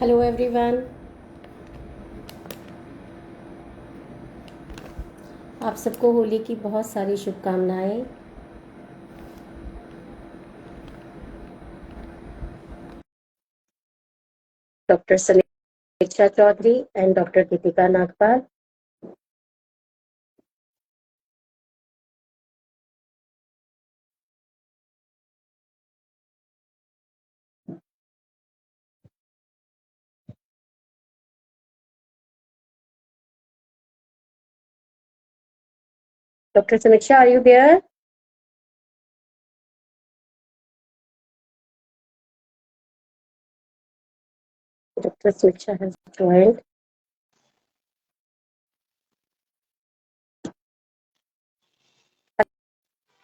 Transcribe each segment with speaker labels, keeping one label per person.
Speaker 1: Hello everyone. आप सबको होली की बहुत सारी शुभकामनाएं। Doctor Sameeksha Chaudhary and doctor Geetika Nagpal. Doctor Sameeksha, are you there? Doctor Sameeksha has joined.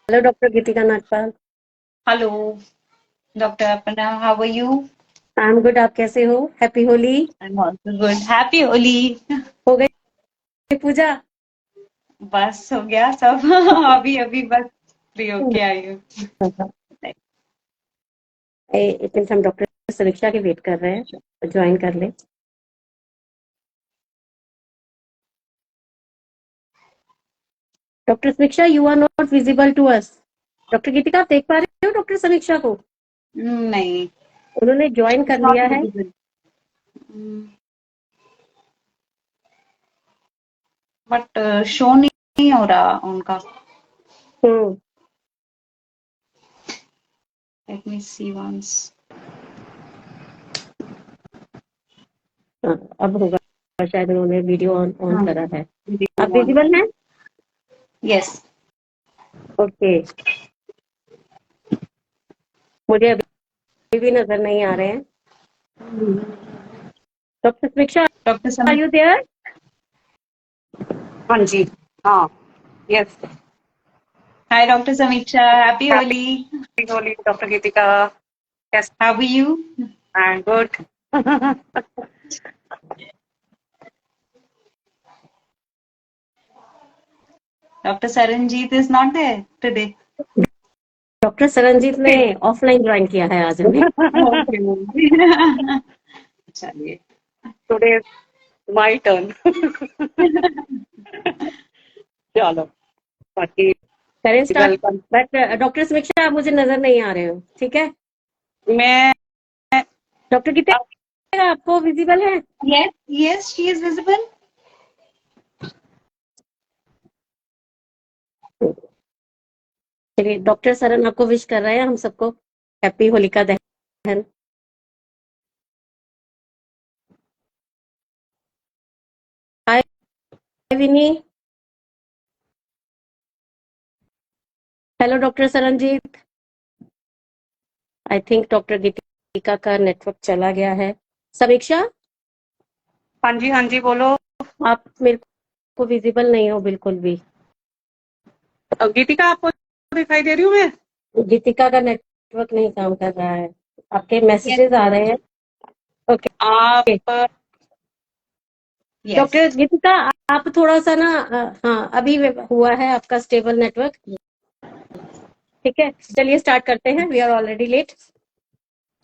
Speaker 1: Hello doctor Geetika Nagpal.
Speaker 2: Hello doctor अपना, how are you?
Speaker 1: I am good. आप कैसे हो? Happy Holi.
Speaker 2: I am also good. Happy Holi.
Speaker 1: हो गई पूजा?
Speaker 2: बस हो गया सब। अभी अभी बस फ्री होके आई हूँ।
Speaker 1: एक मिनट, हम डॉक्टर समीक्षा के वेट कर रहे हैं, ज्वाइन कर ले। Doctor Sameeksha, you are not visible to us. Doctor Geetika, आप देख पा रहे हो डॉक्टर समीक्षा को?
Speaker 2: नहीं,
Speaker 1: उन्होंने ज्वाइन कर
Speaker 2: नॉट
Speaker 1: लिया है।
Speaker 2: विजिबल। बट शो नहीं हो रहा उनका।
Speaker 1: हम्म।
Speaker 2: Let me see once.
Speaker 1: हाँ, अब होगा। शायद उन्होंने वीडियो ऑन ऑन
Speaker 2: हाँ,
Speaker 1: करा है। आप
Speaker 2: वीडियो ऑन।
Speaker 1: विजिबल हैं?
Speaker 2: यस।
Speaker 1: ओके। मुझे अभी भी नजर नहीं आ रहे हैं। Doctor Samiksha,
Speaker 2: doctor
Speaker 1: are
Speaker 2: Sami,
Speaker 1: you there?
Speaker 3: हाँ जी, हाँ, yes.
Speaker 2: Hi doctor Samiksha, happy Holi.
Speaker 3: Happy Holi doctor Geetika. Yes,
Speaker 2: how are you?
Speaker 3: I am good.
Speaker 2: Doctor Saranjit is not there today.
Speaker 1: Doctor Saranjit ने ऑफलाइन ज्वाइन किया है आज हमें।
Speaker 2: ओके। चलिए।
Speaker 3: Today my turn. चलो, बाकी
Speaker 1: करें स्टार्ट।
Speaker 3: वेलकम।
Speaker 1: बट डॉक्टर समीक्षा, आप मुझे नजर नहीं आ रहे हो, ठीक है?
Speaker 3: मैं
Speaker 1: डॉक्टर गीता, आपको विजिबल है?
Speaker 2: Yes yes, she is visible.
Speaker 1: चलिए, डॉक्टर सरन आपको विश कर रहे हैं, हम सबको happy Holika Dahan. Hi Vini. Hello doctor Saranjeet. I think doctor Geetika का नेटवर्क चला गया है। समीक्षा,
Speaker 3: हाँ जी, बोलो।
Speaker 1: आप मेरे को विजिबल नहीं हो बिल्कुल भी।
Speaker 3: गीतिका, आपको दिखाई दे रही हूँ मैं?
Speaker 1: गीतिका का नेटवर्क नहीं काम कर रहा है। आपके
Speaker 2: यस
Speaker 1: मैसेजेस आ रहे हैं। ओके।
Speaker 3: आप
Speaker 2: यस।
Speaker 1: डॉक्टर गीतिका, आप थोड़ा सा ना हाँ, अभी हुआ है आपका स्टेबल नेटवर्क। ठीक है, चलिए स्टार्ट करते हैं, वी आर ऑलरेडी लेट।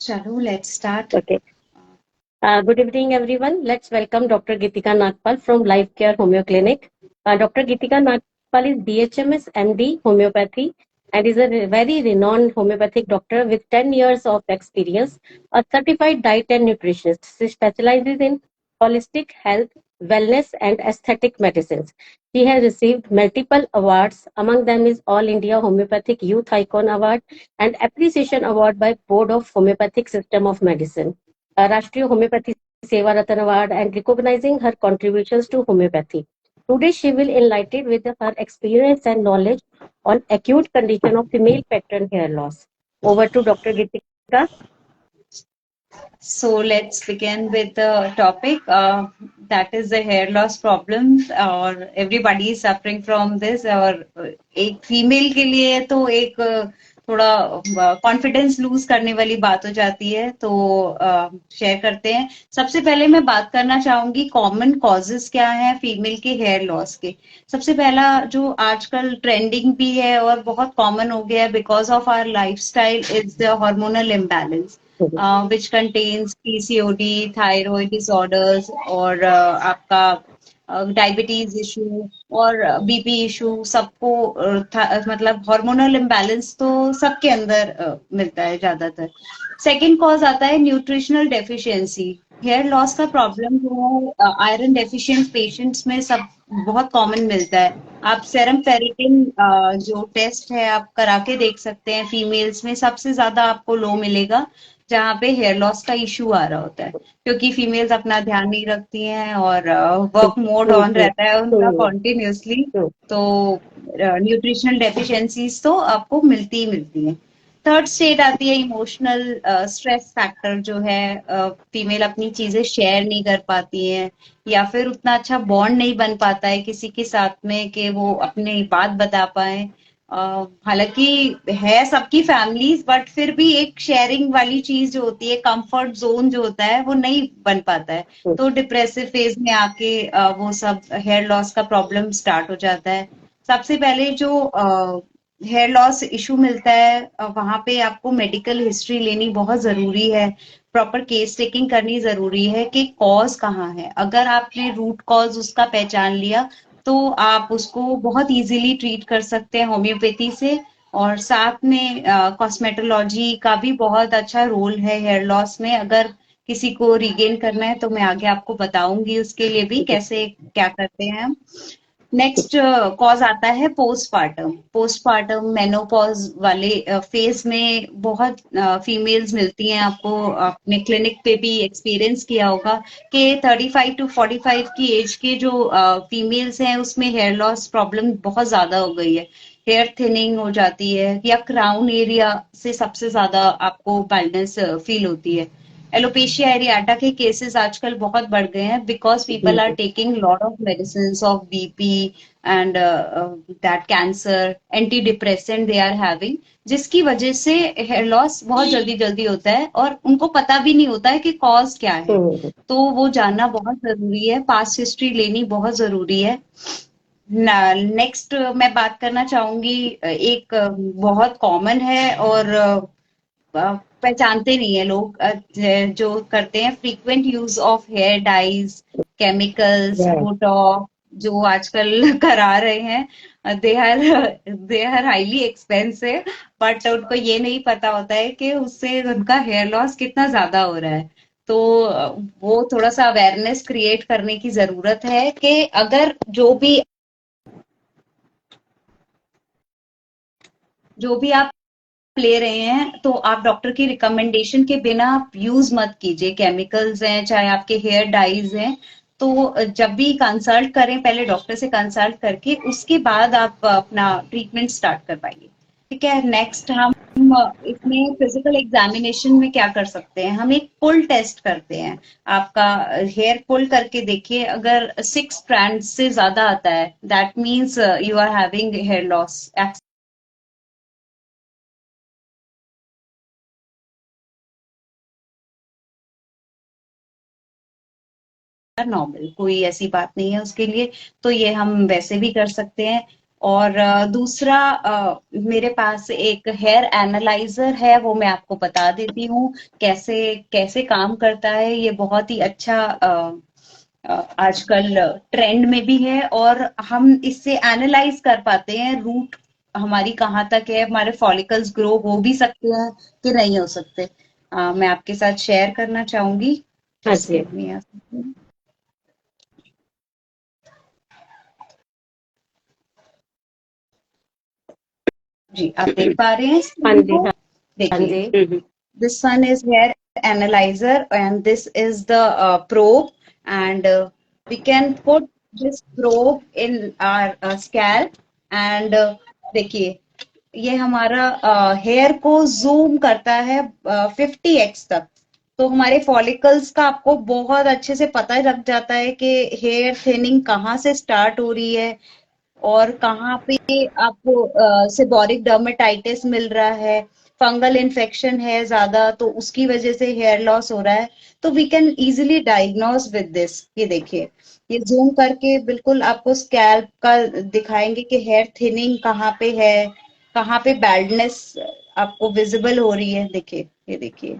Speaker 2: चलो let's start.
Speaker 1: Okay. Good evening, everyone. Let's welcome Dr. Geetika Nagpal from Life Care Homeo Clinic. Dr. Geetika Nagpal is BHMS MD Homeopathy and is a very renowned homeopathic doctor with 10 years of experience, a certified diet and nutritionist. She specializes in holistic health, wellness, and aesthetic medicines. She has received multiple awards. Among them is All India Homeopathic Youth Icon Award and Appreciation Award by Board of Homeopathic System of Medicine. Rashtriya Homeopathy Seva Ratan Award and recognizing her contributions to homeopathy. Today, she will enlighten with her experience and knowledge on acute condition of female pattern hair loss. Over to Dr. Gitika.
Speaker 2: So let's begin with the topic that is the hair loss problem, और everybody is suffering from this. और एक female के लिए तो एक थोड़ा confidence lose करने वाली बात हो जाती है, तो शेयर करते हैं। सबसे पहले मैं बात करना चाहूंगी कॉमन कॉजेस क्या है फीमेल के हेयर लॉस के। सबसे पहला जो आजकल ट्रेंडिंग भी है और बहुत कॉमन हो गया है because of our lifestyle is the hormonal imbalance. which contains PCOD, thyroid disorders और आपका डायबिटीज इशू और बीपी इशू सबको मतलब हार्मोनल इम्बैलेंस तो सबके अंदर मिलता है ज्यादातर। सेकंड कॉज आता है न्यूट्रिशनल डेफिशिएंसी। हेयर लॉस का प्रॉब्लम जो है आयरन डेफिशिएंट पेशेंट्स में सब बहुत कॉमन मिलता है। आप सेरम फेरिटिन जो टेस्ट है आप करा के देख सकते हैं। फीमेल्स में सबसे ज्यादा आपको लो मिलेगा जहाँ पे हेयर लॉस का इशू आ रहा होता है, क्योंकि फीमेल्स अपना ध्यान नहीं रखती हैं और वर्क मोड ऑन रहता है उनका कॉन्टिन्यूसली, तो न्यूट्रिशनल डेफिशिएंसीज तो आपको मिलती ही मिलती हैं। थर्ड स्टेट आती है इमोशनल स्ट्रेस फैक्टर, जो है फीमेल अपनी चीजें शेयर नहीं कर पाती हैं या फिर उतना अच्छा बॉन्ड नहीं बन पाता है किसी के साथ में कि वो अपनी बात बता पाए। हालांकि है सबकी फैमिलीज, बट फिर भी एक शेयरिंग वाली चीज जो होती है, कंफर्ट जोन जो होता है वो नहीं बन पाता है। तो डिप्रेसिव फेज में आके वो सब हेयर लॉस का प्रॉब्लम स्टार्ट हो जाता है। सबसे पहले जो हेयर लॉस इशू मिलता है वहां पे आपको मेडिकल हिस्ट्री लेनी बहुत जरूरी है, प्रॉपर केस टेकिंग करनी जरूरी है कि कॉज कहाँ है। अगर आपने रूट कॉज उसका पहचान लिया तो आप उसको बहुत इजीली ट्रीट कर सकते हैं होम्योपैथी से। और साथ में कॉस्मेटोलॉजी का भी बहुत अच्छा रोल है हेयर लॉस में। अगर किसी को रिगेन करना है तो मैं आगे आपको बताऊंगी उसके लिए भी कैसे क्या करते हैं हम। नेक्स्ट कॉज आता है पोस्टपार्टम। पोस्टपार्टम मेनोपॉज वाले फेज में बहुत फीमेल्स मिलती हैं। आपको अपने क्लिनिक पे भी एक्सपीरियंस किया होगा कि 35 टू 45 की एज के जो फीमेल्स हैं उसमें हेयर लॉस प्रॉब्लम बहुत ज्यादा हो गई है। हेयर थिनिंग हो जाती है या क्राउन एरिया से सबसे ज्यादा आपको बाल्डनेस फील होती है। एलोपेशिया एरियाटा के केसेस आजकल बहुत बढ़ गए हैं because people are taking lot of medicine of BP and that cancer, anti depressant they are having, जिसकी वजह से हेयर लॉस बहुत जल्दी जल्दी होता है और उनको पता भी नहीं होता है कि कॉज क्या है। तो वो जानना बहुत जरूरी है, पास्ट हिस्ट्री लेनी बहुत जरूरी है। नेक्स्ट मैं बात करना चाहूंगी, एक बहुत कॉमन है और पहचानते नहीं है लोग, जो करते हैं frequent use of hair dyes, chemicals, botox जो आजकल करा रहे हैं। They are highly expensive, but उनको ये नहीं पता होता है कि उससे उनका हेयर लॉस कितना ज्यादा हो रहा है। तो वो थोड़ा सा अवेयरनेस क्रिएट करने की जरूरत है कि अगर जो भी आप ले रहे हैं तो आप डॉक्टर की रिकमेंडेशन के बिना आप यूज मत कीजिए। केमिकल्स हैं चाहे आपके हेयर डाइज हैं, तो जब भी कंसल्ट करें पहले डॉक्टर से कंसल्ट करके उसके बाद आप अपना ट्रीटमेंट स्टार्ट करवाइए। ठीक है। नेक्स्ट हम इसमें फिजिकल एग्जामिनेशन में क्या कर सकते हैं, हम एक पुल टेस्ट करते हैं। आपका हेयर पुल करके देखिए, अगर 6 स्ट्रैंड से ज्यादा आता है that means you are having hair loss. Normal, कोई ऐसी बात नहीं है उसके लिए, तो ये हम वैसे भी कर सकते हैं। और दूसरा मेरे पास एक हेयर एनालाइजर है, वो मैं आपको बता देती हूँ कैसे कैसे काम करता है। ये बहुत ही अच्छा आजकल ट्रेंड में भी है और हम इससे एनालाइज कर पाते हैं रूट हमारी कहाँ तक है, हमारे फॉलिकल्स ग्रो हो भी सकते हैं कि नहीं हो सकते। मैं आपके साथ शेयर करना चाहूंगी।
Speaker 1: हाँ
Speaker 2: Just
Speaker 1: ji.
Speaker 2: give me a second. जी आप देख पा रहे हैं
Speaker 1: हाँ
Speaker 2: स्क्रीन
Speaker 1: जी।
Speaker 2: को?
Speaker 1: हाँ
Speaker 2: देखिए,
Speaker 1: जी।
Speaker 2: this one is hair analyzer and this is the probe, and we can put this probe in our scalp and देखिए ये हमारा हेयर को जूम करता है 50x तक। तो हमारे फॉलिकल्स का आपको बहुत अच्छे से पता लग जाता है कि हेयर थिनिंग कहाँ से स्टार्ट हो रही है और कहाँ पे आपको सेबोरिक डर्मेटाइटिस मिल रहा है, फंगल इन्फेक्शन है ज्यादा तो उसकी वजह से हेयर लॉस हो रहा है। तो we can easily diagnose with this. ये देखिए, ये जूम करके बिल्कुल आपको स्कैल्प का दिखाएंगे कि हेयर थिनिंग कहाँ पे है, कहाँ पे बैल्डनेस आपको विजिबल हो रही है। देखिए, ये देखिए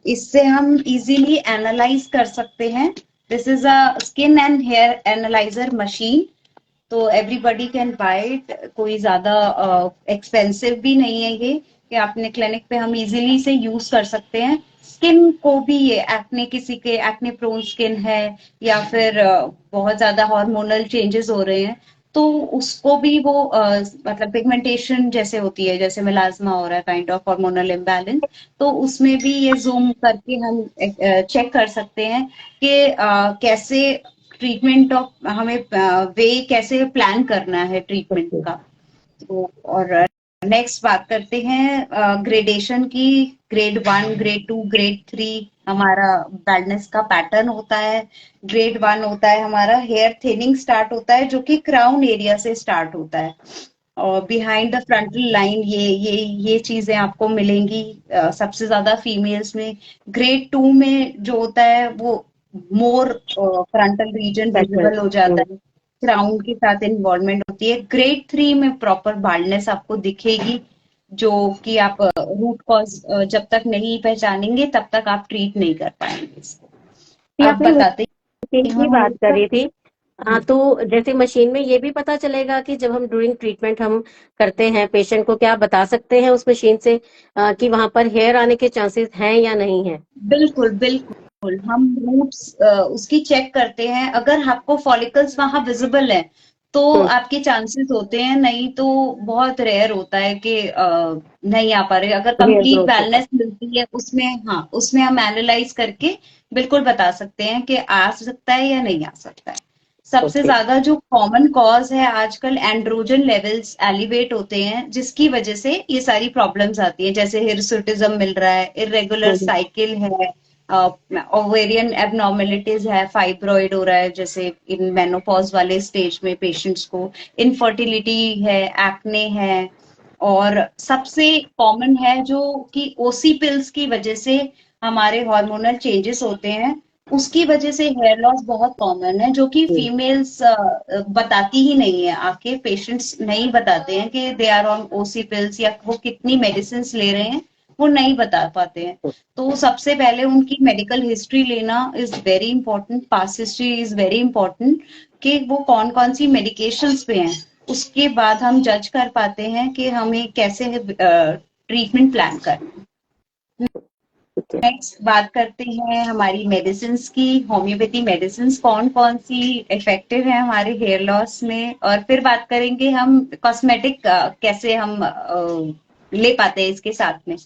Speaker 2: इससे हम इजीली एनालाइज कर सकते हैं। This is a skin and hair analyser machine, तो एवरीबॉडी कैन बाय इट। कोई ज्यादा एक्सपेंसिव भी नहीं है ये, कि अपने क्लिनिक पे हम इजीली से यूज कर सकते हैं। स्किन को भी ये एक्ने, किसी के एक्ने प्रोन स्किन है या फिर बहुत ज्यादा हार्मोनल चेंजेस हो रहे हैं, तो उसको भी वो मतलब पिगमेंटेशन जैसे होती है, जैसे मेलाज्मा हो रहा है, काइंड ऑफ हार्मोनल इम्बैलेंस, तो उसमें भी ये जूम करके हम चेक कर सकते हैं कि कैसे ट्रीटमेंट ऑफ हमें वे कैसे प्लान करना है ट्रीटमेंट का। तो और नेक्स्ट बात करते हैं ग्रेडेशन की। ग्रेड 1, ग्रेड 2, ग्रेड 3 हमारा बैडनेस का पैटर्न होता है। ग्रेड 1 होता है हमारा हेयर थिनिंग स्टार्ट होता है, जो कि क्राउन एरिया से स्टार्ट होता है और बिहाइंड द फ्रंटल लाइन ये चीजें आपको मिलेंगी सबसे ज्यादा फीमेल्स में। ग्रेड 2 में जो होता है वो मोर फ्रंटल रीजन विजिबल हो जाता है, क्राउन के साथ इन्वॉल्वमेंट होती है। ग्रेड 3 में प्रॉपर बाल्डनेस आपको दिखेगी, जो कि आप रूट कॉज जब तक नहीं पहचानेंगे तब तक आप ट्रीट नहीं कर पाएंगे इसको। आप बताते
Speaker 1: की बात कर रही थी। हाँ, तो जैसे मशीन में ये भी पता चलेगा कि जब हम ड्यूरिंग ट्रीटमेंट हम करते हैं पेशेंट को, क्या बता सकते हैं उस मशीन से कि वहां पर हेयर आने के चांसेस हैं या नहीं है?
Speaker 2: बिल्कुल बिल्कुल, हम रूट्स उसकी चेक करते हैं। अगर आपको फॉलिकल्स वहां विजिबल है तो आपके चांसेस होते हैं, नहीं तो बहुत रेयर होता है कि नहीं आ पा रहे। अगर कंप्लीट बैलेंस मिलती है उसमें, हाँ, उसमें हम एनालाइज करके बिल्कुल बता सकते हैं कि आ सकता है या नहीं आ सकता है। सबसे ज्यादा जो कॉमन कॉज है आजकल, एंड्रोजन लेवल्स एलिवेट होते हैं, जिसकी वजह से ये सारी प्रॉब्लम्स आती है, जैसे हिरसुटिज्म मिल रहा है, इरेगुलर साइकिल है, ओवेरियन एबनॉर्मेलिटीज है, फाइब्रॉइड हो रहा है जैसे इन मेनोपॉज वाले स्टेज में पेशेंट्स को, इनफर्टिलिटी है, एक्ने है, और सबसे कॉमन है जो कि ओसी पिल्स की वजह से हमारे हार्मोनल चेंजेस होते हैं, उसकी वजह से हेयर लॉस बहुत कॉमन है, जो कि फीमेल्स बताती ही नहीं है। आके पेशेंट्स नहीं बताते हैं कि they are on OC pills या वो कितनी मेडिसिन ले रहे हैं, वो नहीं बता पाते हैं। तो सबसे पहले उनकी मेडिकल हिस्ट्री लेना is very important, pass history is very important, कि वो कौन कौन सी मेडिकेशंस पे हैं। उसके बाद हम जज कर पाते हैं कि हमें कैसे ट्रीटमेंट प्लान करना है। नेक्स्ट बात करते हैं हमारी मेडिसिन की। होम्योपैथी मेडिसिन कौन कौन सी इफेक्टिव है हमारे हेयर लॉस में, और फिर बात करेंगे हम कॉस्मेटिक कैसे हम ले पाते हैं इसके साथ में,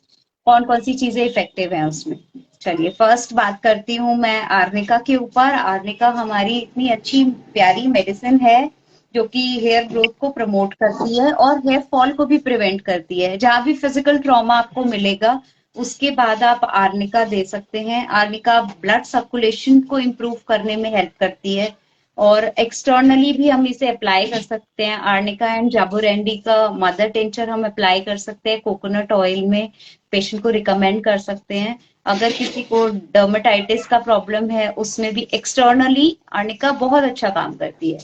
Speaker 2: कौन कौन सी चीजें इफेक्टिव हैं उसमें। चलिए, फर्स्ट बात करती हूँ मैं आर्निका के ऊपर। आर्निका हमारी इतनी अच्छी प्यारी मेडिसिन है जो कि हेयर ग्रोथ को प्रमोट करती है और हेयर फॉल को भी प्रिवेंट करती है। जहां भी फिजिकल ट्रॉमा आपको मिलेगा उसके बाद आप आर्निका दे सकते हैं। आर्निका ब्लड सर्कुलेशन को इम्प्रूव करने में हेल्प करती है, और एक्सटर्नली भी हम इसे अप्लाई कर सकते हैं। आर्निका एंड जाबोरेंडी का मदर टिंचर हम अप्लाई कर सकते हैं कोकोनट ऑयल में, पेशेंट को रिकमेंड कर सकते हैं। अगर किसी को डर्मेटाइटिस का प्रॉब्लम है उसमें भी एक्सटर्नली आर्निका बहुत अच्छा काम करती है।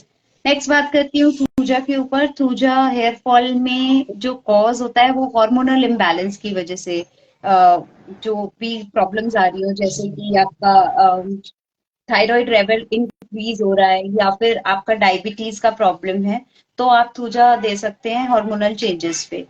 Speaker 2: नेक्स्ट बात करती हूँ थूजा के ऊपर। थूजा हेयर फॉल में जो कॉज होता है वो हार्मोनल इम्बैलेंस की वजह से जो भी प्रॉब्लम्स आ रही हो, जैसे कि आपका थायराइड लेवल इंक्रीज हो रहा है या फिर आपका डायबिटीज का प्रॉब्लम है, तो आप थूजा दे सकते हैं हार्मोनल चेंजेस पे।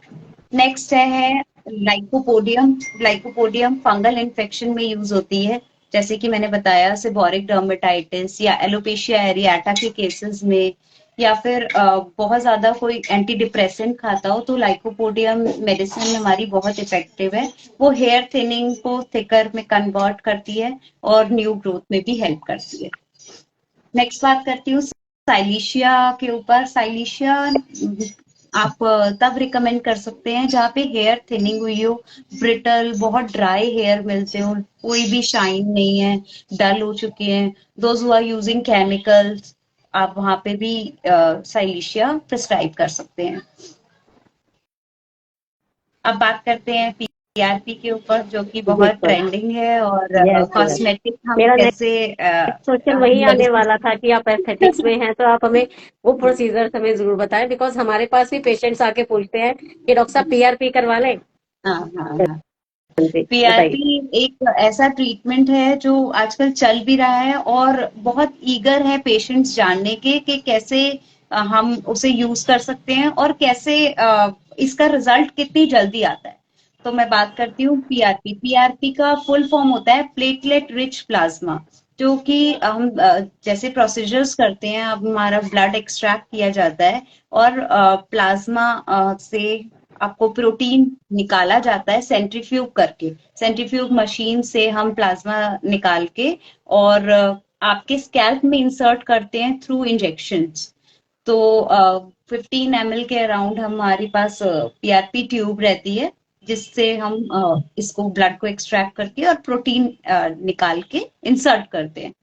Speaker 2: नेक्स्ट है लाइकोपोडियम। लाइकोपोडियम फंगल इन्फेक्शन में यूज होती है, जैसे कि मैंने बताया सेबोरिक डर्मेटाइटिस या एलोपेशिया एरियाटा के केसेस में, या फिर बहुत ज्यादा कोई एंटी डिप्रेसेंट खाता हो तो लाइकोपोडियम मेडिसिन हमारी बहुत इफेक्टिव है। वो हेयर थिनिंग को थिकर में कन्वर्ट करती है और न्यू ग्रोथ में भी हेल्प करती है। नेक्स्ट बात करती हूँ साइलिशिया के ऊपर। साइलिशिया आप तब रिकमेंड कर सकते हैं जहाँ पे हेयर थिनिंग हुई हो, ब्रिटल बहुत ड्राई हेयर मिलते हो, कोई भी शाइन नहीं है, डल हो चुके हैं, those who are using chemicals, आप वहां पे भी साइलिशिया प्रिस्क्राइब कर सकते हैं। अब बात करते हैं पीआरपी के ऊपर, जो कि बहुत ट्रेंडिंग है, और कॉस्मेटिक हम कैसे
Speaker 1: क्वेश्चन वही आने वाला था कि आप एस्थेटिक्स में हैं तो आप हमें वो प्रोसीजर हमें जरूर बताएं, बिकॉज हमारे पास भी पेशेंट्स आके पूछते हैं कि डॉक्टर साहब पीआरपी करवा लें।
Speaker 2: हाँ हाँ हाँ,
Speaker 1: जी बताइए।
Speaker 2: पीआरपी एक ऐसा ट्रीटमेंट है जो आजकल चल भी रहा है और बहुत ईगर है पेशेंट्स जानने के कि कैसे हम उसे यूज कर सकते हैं और कैसे इसका रिजल्ट कितनी जल्दी आता है। तो मैं बात करती हूँ पीआरपी। पीआरपी का फुल फॉर्म होता है प्लेटलेट रिच प्लाज्मा, जो कि हम जैसे प्रोसीजर्स करते हैं, अब हमारा ब्लड एक्सट्रैक्ट किया जाता है और प्लाज्मा से आपको प्रोटीन निकाला जाता है सेंट्रीफ्यूग करके। सेंट्रीफ्यूग मशीन से हम प्लाज्मा निकाल के और आपके स्कैल्प में इंसर्ट करते हैं थ्रू इंजेक्शंस। तो 15 ml के अराउंड हमारे पास पीआरपी ट्यूब रहती है, जिससे हम इसको ब्लड को एक्सट्रैक्ट करके और प्रोटीन निकाल के इंसर्ट करते हैं।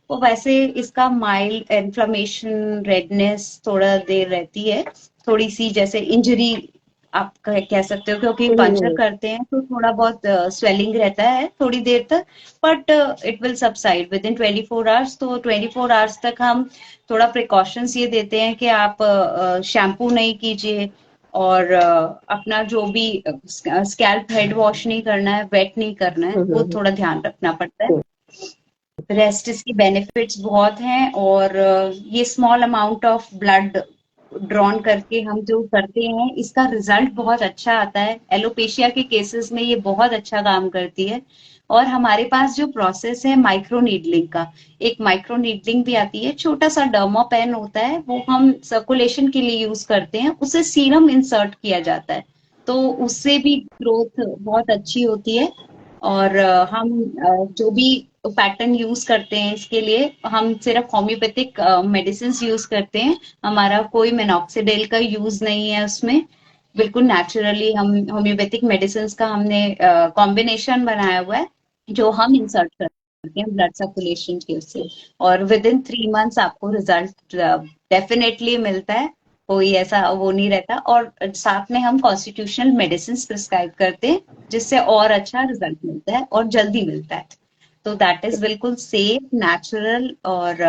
Speaker 2: तो वैसे इसका माइल्ड इन्फ्लेमेशन, रेडनेस थोड़ा देर रहती है, थोड़ी सी जैसे इंजरी आप कह सकते हो, क्योंकि पंचर करते हैं तो थोड़ा बहुत स्वेलिंग रहता है थोड़ी देर तक, but it will subside with in 24 hours. तो 24 आवर्स तक हम थोड़ा प्रिकॉशंस ये देते हैं कि आप शैम्पू नहीं कीजिए और अपना जो भी स्कैल्प हेड वॉश नहीं करना है, वेट नहीं करना है, वो थोड़ा ध्यान रखना पड़ता है। रेस्ट इसकी बेनिफिट्स बहुत हैं और ये small amount of blood drawn करके हम जो करते हैं, इसका रिजल्ट बहुत अच्छा आता है। एलोपेशिया के केसेस में ये बहुत अच्छा काम करती है। और हमारे पास जो प्रोसेस है माइक्रो नीडलिंग का, एक माइक्रो नीडलिंग भी आती है, छोटा सा डर्मा पेन होता है, वो हम सर्कुलेशन के लिए यूज करते हैं, उसे सीरम इंसर्ट किया जाता है, तो उससे भी ग्रोथ बहुत अच्छी होती है। और हम जो भी पैटर्न यूज करते हैं इसके लिए, हम सिर्फ होम्योपैथिक मेडिसिन यूज करते हैं। हमारा कोई मिनॉक्सिडिल का यूज नहीं है उसमें, बिल्कुल नेचुरली हम होम्योपैथिक मेडिसिन का हमने कॉम्बिनेशन बनाया हुआ है, जो हम इंसर्ट करते हैं ब्लड सर्कुलेशन के उससे। और विद इन 3 मंथ्स आपको रिजल्ट डेफिनेटली मिलता है, कोई ऐसा वो नहीं रहता। और साथ में हम कॉन्स्टिट्यूशनल मेडिसिन प्रिस्क्राइब करते हैं, जिससे और अच्छा रिजल्ट मिलता है और जल्दी मिलता है। तो दैट इज बिल्कुल सेफ, नेचुरल और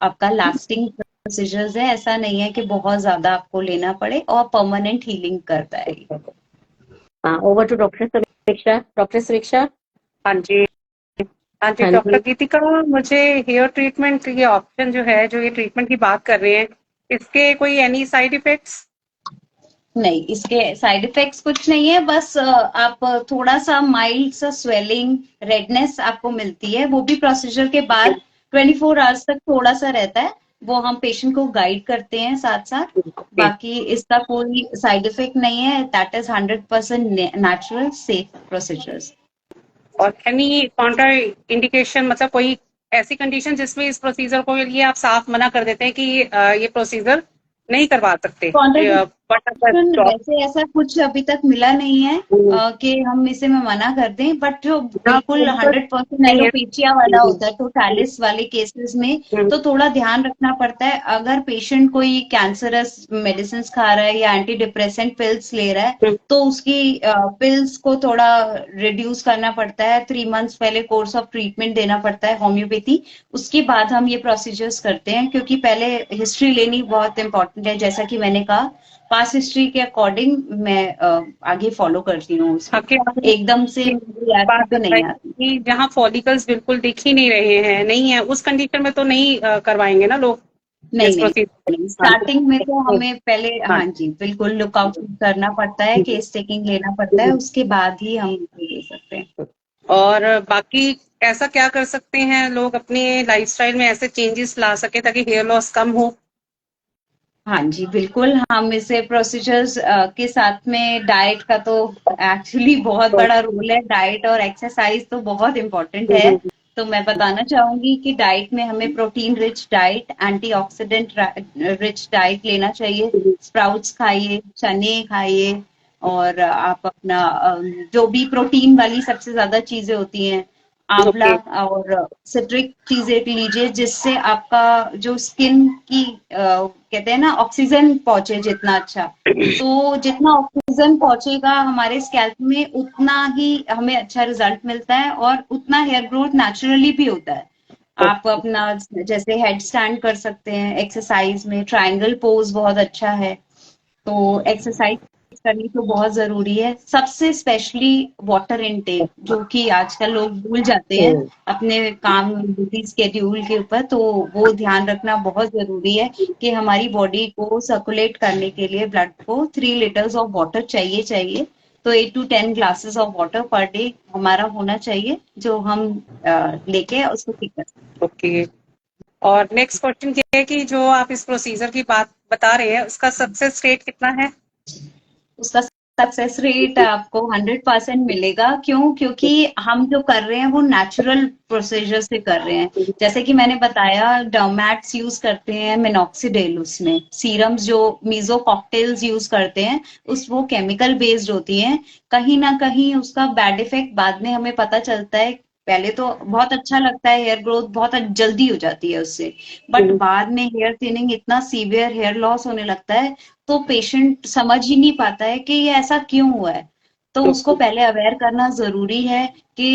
Speaker 2: आपका लास्टिंग प्रोसीजर्स है। ऐसा नहीं है कि बहुत ज्यादा आपको लेना पड़े, और परमानेंट हीलिंग करता है।
Speaker 1: Over to doctor Samiksha. Doctor समीक्षा।
Speaker 3: हाँ जी, हाँ जी डॉक्टर गीतिका, मुझे हेयर ट्रीटमेंट ये ऑप्शन जो है, जो ये ट्रीटमेंट की बात कर रहे हैं, इसके कोई एनी साइड इफेक्ट्स?
Speaker 2: नहीं, इसके साइड इफेक्ट्स कुछ नहीं है, बस आप थोड़ा सा माइल्ड सा स्वेलिंग, रेडनेस आपको मिलती है, वो भी प्रोसीजर के बाद 24 आवर्स तक थोड़ा सा रहता है, वो हम पेशेंट को गाइड करते हैं साथ साथ। बाकी इसका कोई साइड इफेक्ट नहीं है, that is 100% natural safe procedures.
Speaker 3: और एनी काउंटर इंडिकेशन, मतलब कोई ऐसी कंडीशन जिसमें इस प्रोसीजर को लिए आप साफ मना कर देते हैं कि ये प्रोसीजर नहीं करवा सकते?
Speaker 2: वैसे ऐसा कुछ अभी तक मिला नहीं है कि हम इसे में मना कर दें, बट जो बिल्कुल 100% एलोपेशिया वाला होता है, टोटालिस वाले केसेस में तो थोड़ा ध्यान रखना पड़ता है। अगर पेशेंट कोई कैंसरस मेडिसिन खा रहा है या एंटी डिप्रेसेंट पिल्स ले रहा है, तो उसकी पिल्स को थोड़ा रिड्यूस करना पड़ता है, 3 मंथ्स पहले कोर्स ऑफ ट्रीटमेंट देना पड़ता है होम्योपैथी, उसके बाद हम ये प्रोसीजर्स करते हैं, क्योंकि पहले हिस्ट्री लेनी बहुत इंपॉर्टेंट है। जैसा कि मैंने कहा, पास्ट हिस्ट्री के अकॉर्डिंग मैं आगे फॉलो करती हूँ, एकदम से
Speaker 3: बात
Speaker 2: तो नहीं आती।
Speaker 3: कि जहाँ फॉलिकल्स बिल्कुल दिख ही नहीं रहे हैं, नहीं है, उस कंडीशन में तो नहीं करवाएंगे ना लोग?
Speaker 2: नहीं, स्टार्टिंग में तो हमें पहले हाँ जी बिल्कुल लुकआउट करना पड़ता है, केस टेकिंग लेना पड़ता है, उसके बाद ही हम दे सकते हैं।
Speaker 3: और बाकी ऐसा क्या कर सकते हैं लोग अपने लाइफस्टाइल में, ऐसे चेंजेस ला सके ताकि हेयर लॉस कम हो?
Speaker 2: हाँ जी बिल्कुल, हम इसे प्रोसीजर्स के साथ में डाइट का तो एक्चुअली बहुत बड़ा रोल है। डाइट और एक्सरसाइज तो बहुत इम्पोर्टेंट है। तो मैं बताना चाहूंगी कि डाइट में हमें protein rich diet, antioxidant rich diet लेना चाहिए। स्प्राउट्स खाइए, चने खाइए, और आप अपना जो भी प्रोटीन वाली सबसे ज्यादा चीजें होती हैं, आंवला और सिट्रिक चीजें लीजिए, जिससे आपका जो स्किन की कहते हैं ना ऑक्सीजन पहुंचे जितना अच्छा, तो जितना ऑक्सीजन पहुंचेगा हमारे स्कैल्प में, उतना ही हमें अच्छा रिजल्ट मिलता है और उतना हेयर ग्रोथ नेचुरली भी होता है। आप अपना जैसे हेड स्टैंड कर सकते हैं एक्सरसाइज में, ट्रायंगल पोज बहुत अच्छा है। तो एक्सरसाइज करनी तो बहुत जरूरी है। सबसे स्पेशली वाटर इनटेक, जो कि आजकल लोग भूल जाते हैं अपने काम बिजी स्केड्यूल के ऊपर, तो वो ध्यान रखना बहुत जरूरी है कि हमारी बॉडी को सर्कुलेट करने के लिए ब्लड को 3 लीटर्स ऑफ वाटर चाहिए। तो 8 to 10 glasses of water per day हमारा होना चाहिए, जो हम लेके उसको ठीक कर सकते हैं।
Speaker 3: ओके। और नेक्स्ट क्वेश्चन ये है कि जो आप इस प्रोसीजर की बात बता रहे हैं उसका सक्सेस रेट कितना है?
Speaker 2: उसका सक्सेस रेट आपको 100% मिलेगा। क्यों? क्योंकि हम जो कर रहे हैं वो नेचुरल प्रोसीजर से कर रहे हैं। जैसे कि मैंने बताया, डर्मैट्स यूज करते हैं मिनॉक्सिडिल, उसमें सीरम्स जो मीजो कॉकटेल्स यूज करते हैं उस वो केमिकल बेस्ड होती हैं। कहीं ना कहीं उसका बैड इफेक्ट बाद में हमें पता चलता है। पहले तो बहुत अच्छा लगता है, हेयर ग्रोथ बहुत जल्दी हो जाती है उससे, बट बाद में हेयर थिनिंग, इतना सीवियर हेयर लॉस होने लगता है तो पेशेंट समझ ही नहीं पाता है कि ये ऐसा क्यों हुआ है। तो उसको पहले अवेयर करना जरूरी है कि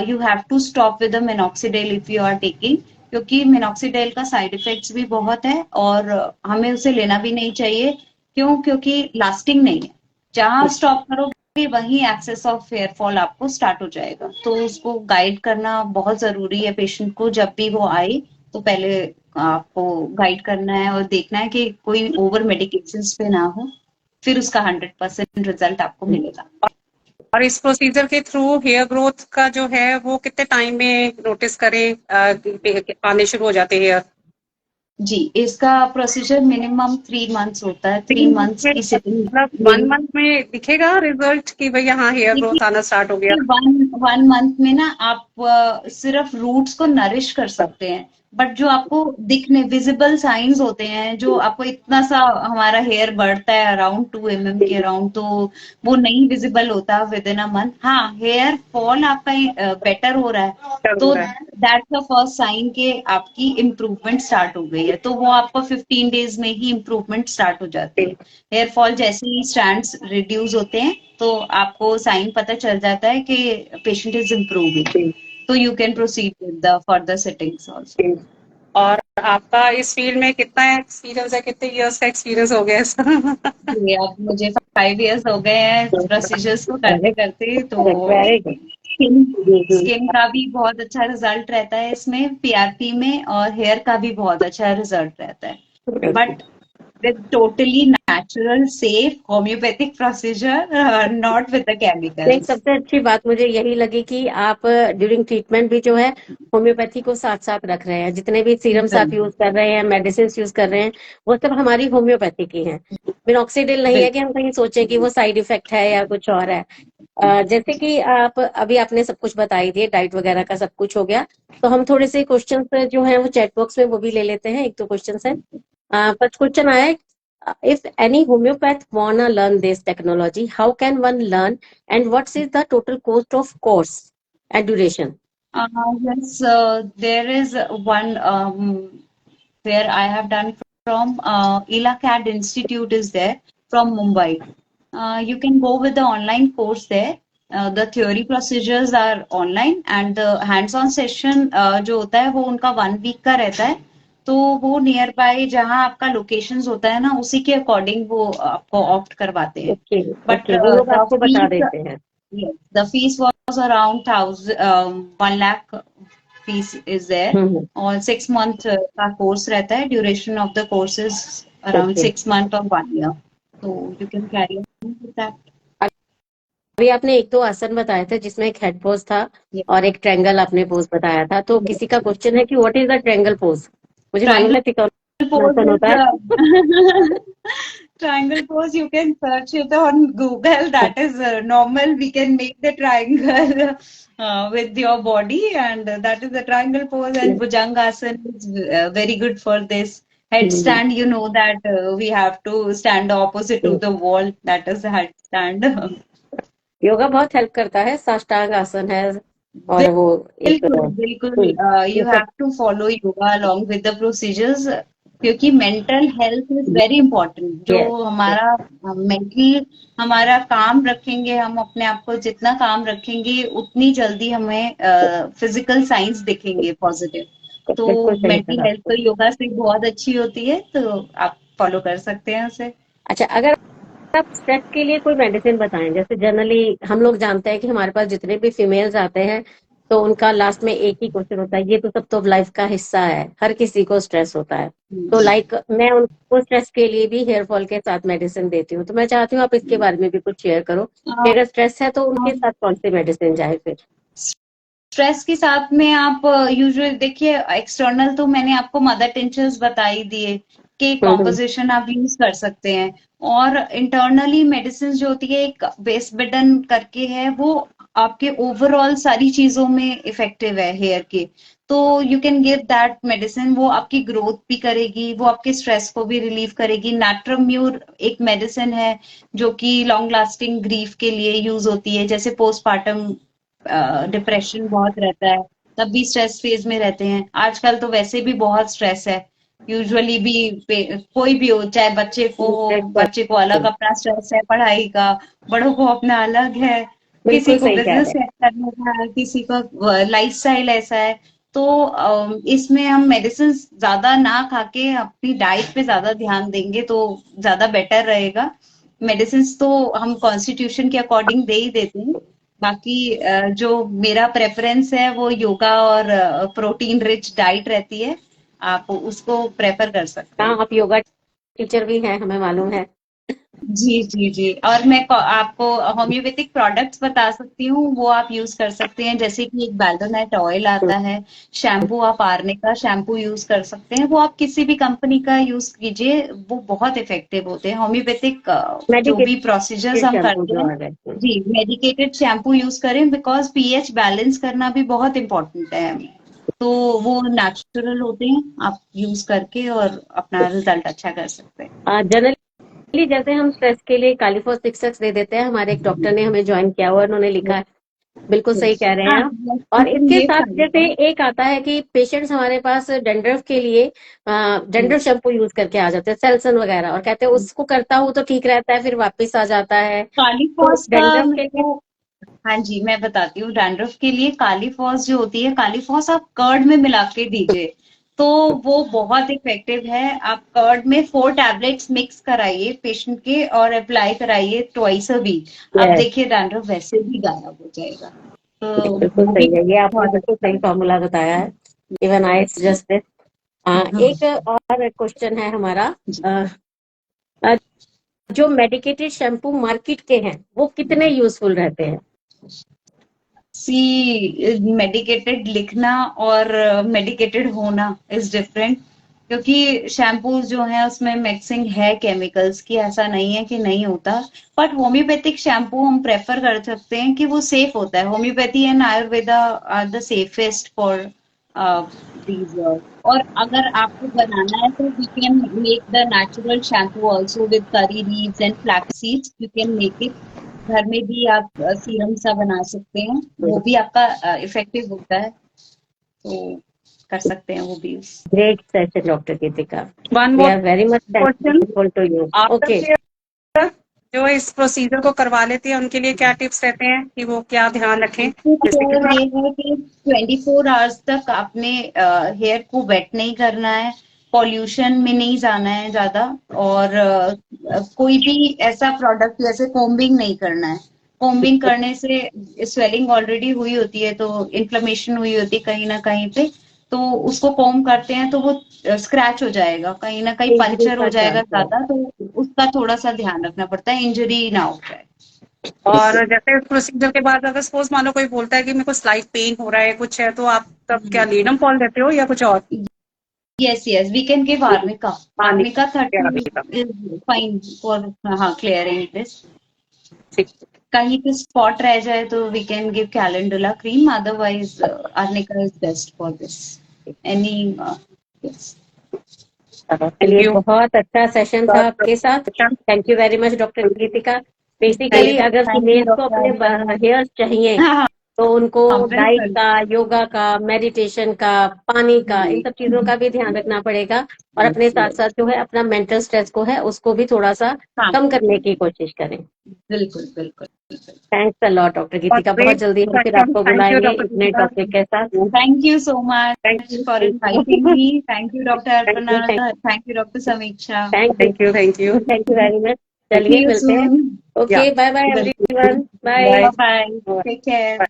Speaker 2: you have to stop with the minoxidil if you are taking, क्योंकि मिनॉक्सिडिल का साइड इफेक्ट्स भी बहुत है और हमें उसे लेना भी नहीं चाहिए। क्यों? क्योंकि लास्टिंग नहीं है। जहां स्टॉप करोगे वहीं एक्सेस ऑफ हेयर फॉल आपको स्टार्ट हो जाएगा। तो उसको गाइड करना बहुत जरूरी है पेशेंट को। जब भी वो आए तो पहले आपको गाइड करना है और देखना है कि कोई ओवर मेडिकेशंस पे ना हो, फिर उसका 100% रिजल्ट आपको मिलेगा।
Speaker 3: और इस प्रोसीजर के थ्रू हेयर ग्रोथ का जो है वो कितने टाइम में नोटिस करें आने शुरू हो जाते हैं हेयर?
Speaker 2: जी, इसका प्रोसीजर मिनिमम 3 मंथ्स होता है। 3 मंथ्स की
Speaker 3: मतलब
Speaker 2: सिटिंग
Speaker 3: 1 मंथ में दिखेगा रिजल्ट कि भाई यहाँ हेयर ग्रोथ आना स्टार्ट हो गया?
Speaker 2: वन मंथ में ना आप सिर्फ रूट्स को नरिश कर सकते हैं, बट जो आपको दिखने विजिबल साइंस होते हैं, जो आपको इतना सा हमारा हेयर बढ़ता है अराउंड 2 mm के अराउंड, तो वो नहीं विजिबल होता विद इन अ मंथ। हाँ, हेयर फॉल आपका बेटर हो रहा है तो दैट्स द फर्स्ट साइन कि आपकी इम्प्रूवमेंट स्टार्ट हो गई है। तो वो आपको 15 डेज में ही इम्प्रूवमेंट स्टार्ट हो जाती है। हेयर फॉल जैसे ही स्ट्रैंड्स रिड्यूस होते हैं तो आपको साइन पता चल जाता है कि पेशेंट इज इम्प्रूविंग, तो you can proceed with the further settings also.
Speaker 3: और आपका इस फील्ड में कितना एक्सपीरियंस है, कितने इयर्स का एक्सपीरियंस हो गया इसका?
Speaker 2: अब मुझे 5 इयर्स हो गए हैं प्रोसीजर्स को करते करते, तो स्किन का भी बहुत अच्छा रिजल्ट रहता है इसमें, पीआरपी में, और हेयर का भी बहुत अच्छा रिजल्ट रहता है, but with totally natural, safe homeopathic procedure, not with the
Speaker 1: एक
Speaker 2: chemicals.
Speaker 1: सबसे अच्छी बात मुझे यही लगी कि आप ड्यूरिंग ट्रीटमेंट भी जो है होम्योपैथी को साथ साथ रख रहे हैं। जितने भी सीरम्स आप यूज कर रहे हैं, मेडिसिन यूज कर रहे हैं, वो सब हमारी होम्योपैथी की हैं। मिनॉक्सिडिल नहीं है कि हम कहीं सोचें कि वो साइड इफेक्ट है या कुछ और है। जैसे कि आप अभी आपने सब कुछ बताई दिए, डाइट वगैरह का सब कुछ हो गया, तो हम थोड़े से क्वेश्चन जो हैं वो चैट बॉक्स में वो भी ले लेते हैं। एक दो क्वेश्चन है। फर्स्ट क्वेश्चन आया है, if any homeopath wanna learn this technology, how can one learn and what is the total cost of course and duration?
Speaker 2: Yes, there is one where I have done from Elacad Institute is there from Mumbai. You can go with the online course there. The theory procedures are online and the hands-on session जो होता है वो उनका 1 week का रहता है। तो वो नियर बाय जहाँ आपका लोकेशंस होता है ना, उसी के अकॉर्डिंग वो आपको ऑप्ट करवाते हैं।
Speaker 1: Okay,
Speaker 2: बट
Speaker 1: okay, वो लोग आपको बता देते हैं।
Speaker 2: the fees was around 1 lakh fees is there, और 6 month का कोर्स रहता है। Duration of the course is around 6 month or 1 year, so you can carry on with that.
Speaker 1: अभी आपने एक दो आसन बताए थे जिसमें एक हेड पोज था और एक ट्रायंगल आपने पोज बताया था। तो किसी का क्वेश्चन है कि what is the triangle pose? मुझे मालूम है त्रिकोणासन होता है।
Speaker 2: Triangle pose, you can search it on Google. That is normal. We can make the triangle with your body, and that is the triangle pose. And Bhujangasana is very good for this. Headstand, you know that we have to stand opposite to the wall. That is the headstand.
Speaker 1: Yoga बहुत help करता है, साष्टांग आसन है और वो एक
Speaker 2: बिल्कुल you have to follow yoga along with the procedures, क्योंकि mental health is very important. जो हमारा मेंटली हमारा काम रखेंगे, हम अपने आप को जितना काम रखेंगे उतनी जल्दी हमें फिजिकल साइंस दिखेंगे पॉजिटिव। तो मेंटल हेल्थ तो योगा से बहुत अच्छी होती है, तो आप फॉलो कर सकते हैं उसे।
Speaker 1: अच्छा, अगर आप स्ट्रेस के लिए कोई मेडिसिन बताएं। जैसे जनरली हम लोग जानते हैं कि हमारे पास जितने भी फीमेल्स आते हैं तो उनका लास्ट में एक ही क्वेश्चन होता है, ये तो सब तो लाइफ का हिस्सा है, हर किसी को स्ट्रेस होता है। तो लाइक मैं उनको स्ट्रेस के लिए भी हेयर फॉल के साथ मेडिसिन देती हूँ, तो मैं चाहती हूँ आप इसके बारे में भी कुछ शेयर करो कि अगर स्ट्रेस है तो उनके साथ कौन सी मेडिसिन जाए फिर।
Speaker 2: स्ट्रेस के साथ में आप यूजुअली देखिए, एक्सटर्नल तो मैंने आपको मदर टिंचर्स बताई दिए कि कॉम्पोजिशन आप यूज कर सकते हैं, और इंटरनली मेडिसिन जो होती है एक बेस बेडन करके है, वो आपके ओवरऑल सारी चीजों में इफेक्टिव है हेयर के। तो you can give that medicine, वो आपकी ग्रोथ भी करेगी, वो आपके स्ट्रेस को भी रिलीव करेगी। नाट्रम्यूर एक मेडिसिन है जो कि लॉन्ग लास्टिंग ग्रीफ के लिए यूज होती है, जैसे पोस्टपार्टम डिप्रेशन बहुत रहता है, तब भी स्ट्रेस फेज में रहते हैं। आजकल तो वैसे भी बहुत स्ट्रेस है, यूजुअली भी कोई भी हो, चाहे बच्चे को हो, बच्चे को अलग अपना स्ट्रेस है पढ़ाई का, बड़ों को अपना अलग है, किसी
Speaker 1: बिल्कुल
Speaker 2: को
Speaker 1: सही कह रहे
Speaker 2: बिजनेस
Speaker 1: हैं।
Speaker 2: सेट करने का है, किसी का लाइफस्टाइल ऐसा है। तो इसमें हम मेडिसिन ज्यादा ना खा के अपनी डाइट पे ज्यादा ध्यान देंगे तो ज्यादा बेटर रहेगा। मेडिसिन तो हम कॉन्स्टिट्यूशन के अकॉर्डिंग दे ही देते हैं। बाकी जो मेरा प्रेफरेंस है वो योगा और प्रोटीन रिच डाइट रहती है, आप उसको प्रेफर कर सकते हैं।
Speaker 1: हाँ, आप योगा टीचर भी हैं, हमें मालूम है।
Speaker 2: जी जी जी। और मैं आपको होम्योपैथिक प्रोडक्ट्स बता सकती हूँ, वो आप यूज कर सकते हैं। जैसे कि एक बैल्डोनेट ऑयल आता है, शैम्पू आप आर्ने का शैम्पू यूज कर सकते हैं, वो आप किसी भी कंपनी का यूज कीजिए, वो बहुत इफेक्टिव होते हैं। होम्योपैथिक जो भी प्रोसीजर्स हम
Speaker 1: शैम्पू
Speaker 2: करते
Speaker 1: जो
Speaker 2: हैं,
Speaker 1: आ गए।
Speaker 2: जी मेडिकेटेड शैम्पू यूज करें, बिकॉज पीएच बैलेंस करना भी बहुत इंपॉर्टेंट है हमें। तो वो नेचुरल होते हैं, आप यूज करके और अपना रिजल्ट अच्छा कर सकते हैं।
Speaker 1: जनरली जैसे हम स्ट्रेस के लिए कालीफॉस 6 दे देते हैं, हमारे एक डॉक्टर ने हमें ज्वाइन किया हुआ, उन्होंने लिखा है, बिल्कुल सही कह रहे हैं
Speaker 2: हाँ,
Speaker 1: आप। और इसके
Speaker 2: ये
Speaker 1: साथ जैसे
Speaker 2: फायदा।
Speaker 1: एक आता है कि पेशेंट्स हमारे पास डेंड्रफ के लिए डेंड्रफ शैम्पू यूज करके आ जाते हैं, सेल्सन वगैरह, और कहते हैं उसको करता हूँ तो ठीक रहता है, फिर वापस आ जाता है। तो
Speaker 2: कालीफॉस का
Speaker 1: डेंड्रफ के
Speaker 2: मेरे
Speaker 1: लिए
Speaker 2: को, हाँ जी मैं बताती हूँ। डैंड्रफ के लिए कालीफॉस जो होती है, कालीफॉस आप कर्ड में मिला के दीजिए तो वो बहुत इफेक्टिव है। आप कर्ड में 4 टैबलेट्स मिक्स कराइए पेशेंट के और अप्लाई कराइए ट्वाइस अ वीक, आप
Speaker 1: Yes,
Speaker 2: देखिए डैंड्रफ वैसे भी गायब हो जाएगा। तो
Speaker 1: बिल्कुल
Speaker 2: वो भी
Speaker 1: सही है, ये आपने
Speaker 2: बहुत
Speaker 1: बिल्कुल
Speaker 2: अच्छा
Speaker 1: सही फॉर्मूला बताया है। Even I suggest this. एक और क्वेश्चन है हमारा,
Speaker 2: जी।
Speaker 1: अ, अ, जो मेडिकेटेड शैम्पू मार्केट के हैं वो कितने यूजफुल रहते हैं।
Speaker 2: मेडिकेटेड लिखना और मेडिकेटेड होना इज डिफरेंट, क्योंकि शैम्पूज जो है उसमें मिक्सिंग है केमिकल्स की, ऐसा नहीं है कि नहीं होता। बट होम्योपैथिक शैम्पू हम प्रेफर कर सकते हैं कि वो सेफ होता है। Homeopathy and Ayurveda are the safest for these. और अगर आपको बनाना है तो we can make the natural shampoo also with curry leaves and flax seeds, you can make it. घर में भी आप सीरम सा बना सकते हैं, वो भी आपका इफेक्टिव होता है, तो कर सकते हैं वो भी।
Speaker 1: Great session doctor Geetika,
Speaker 3: one
Speaker 1: we
Speaker 3: more
Speaker 1: are very much
Speaker 3: question,
Speaker 1: thankful to you.
Speaker 3: After
Speaker 1: okay,
Speaker 3: care जो इस प्रोसीजर को करवा लेते हैं उनके लिए क्या टिप्स रहते हैं कि वो क्या ध्यान रखें जैसे कि।
Speaker 2: केयर ये है कि 24 आवर्स तक आपने हेयर को वेट नहीं करना है, पॉल्यूशन में नहीं जाना है ज्यादा, और कोई भी ऐसा प्रोडक्ट जैसे कोम्बिंग नहीं करना है। कोम्बिंग करने से स्वेलिंग ऑलरेडी हुई होती है, तो इन्फ्लेमेशन हुई होती है कहीं ना कहीं पे, तो उसको कोम करते हैं तो वो स्क्रैच हो जाएगा, कहीं ना कहीं
Speaker 1: इंजरी
Speaker 2: पंचर
Speaker 1: का
Speaker 2: हो जाएगा
Speaker 1: चांस है।
Speaker 2: ज्यादा, तो उसका थोड़ा सा ध्यान रखना पड़ता है, इंजरी ना हो जाए।
Speaker 3: और जैसे उस प्रोसीजर के बाद अगर सपोज मान लो कोई बोलता है कि मेरे को स्लाइट पेन हो रहा है कुछ है, तो आप तब क्या लीडम फॉल देते हो या कुछ और।
Speaker 2: Yes, yes, we can give arnica.
Speaker 3: हाँ
Speaker 2: Arnica 30
Speaker 3: नहीं
Speaker 2: is fine for clearing this.
Speaker 3: ठीक।
Speaker 2: कहीं पे spot रह जाए तो we can give calendula cream. Otherwise, arnica is best for this. Any yes.
Speaker 3: Thank
Speaker 1: चलिए,
Speaker 3: यू।
Speaker 1: बहुत अच्छा सेशन था आपके साथ। Thank you very much doctor Geetika. Basically
Speaker 2: Thank
Speaker 1: अगर
Speaker 2: you,
Speaker 1: फीमेल्स को
Speaker 2: Dr.
Speaker 1: अपने
Speaker 2: Arpana.
Speaker 1: हेयर्स चाहिए
Speaker 2: हाँ,
Speaker 1: तो उनको
Speaker 2: हाँ,
Speaker 1: डाइट
Speaker 2: बिल्कुल
Speaker 1: का, योगा का, मेडिटेशन का, पानी का, इन सब चीजों का भी ध्यान रखना पड़ेगा। और अपने साथ साथ जो है अपना मेंटल स्ट्रेस को है उसको भी थोड़ा सा
Speaker 2: हाँ,
Speaker 1: कम करने की कोशिश करें।
Speaker 2: बिल्कुल बिल्कुल।
Speaker 1: थैंक्स अ लॉट डॉक्टर गीतिका, बहुत
Speaker 3: ग्रेट
Speaker 1: जल्दी हम फिर
Speaker 3: सेशन,
Speaker 1: आपको
Speaker 3: थैंक यू
Speaker 1: बुलाएंगे
Speaker 3: डॉक्टर
Speaker 1: इतने
Speaker 3: गीतिका।
Speaker 1: टॉपिक के साथ।
Speaker 2: Thank you so
Speaker 1: thank
Speaker 2: much
Speaker 1: you,
Speaker 2: for
Speaker 1: thank you,
Speaker 2: inviting me. Thank you, Dr.
Speaker 1: Thank you,
Speaker 2: Arpana. Thank you, Dr. Samiksha.
Speaker 1: Thank you,
Speaker 3: thank you.
Speaker 1: Thank you very much. चलिए
Speaker 2: See you
Speaker 1: मिलते हैं.
Speaker 2: soon.
Speaker 1: Okay, bye bye
Speaker 2: Bye
Speaker 1: everyone. Bye.
Speaker 2: bye. Take care.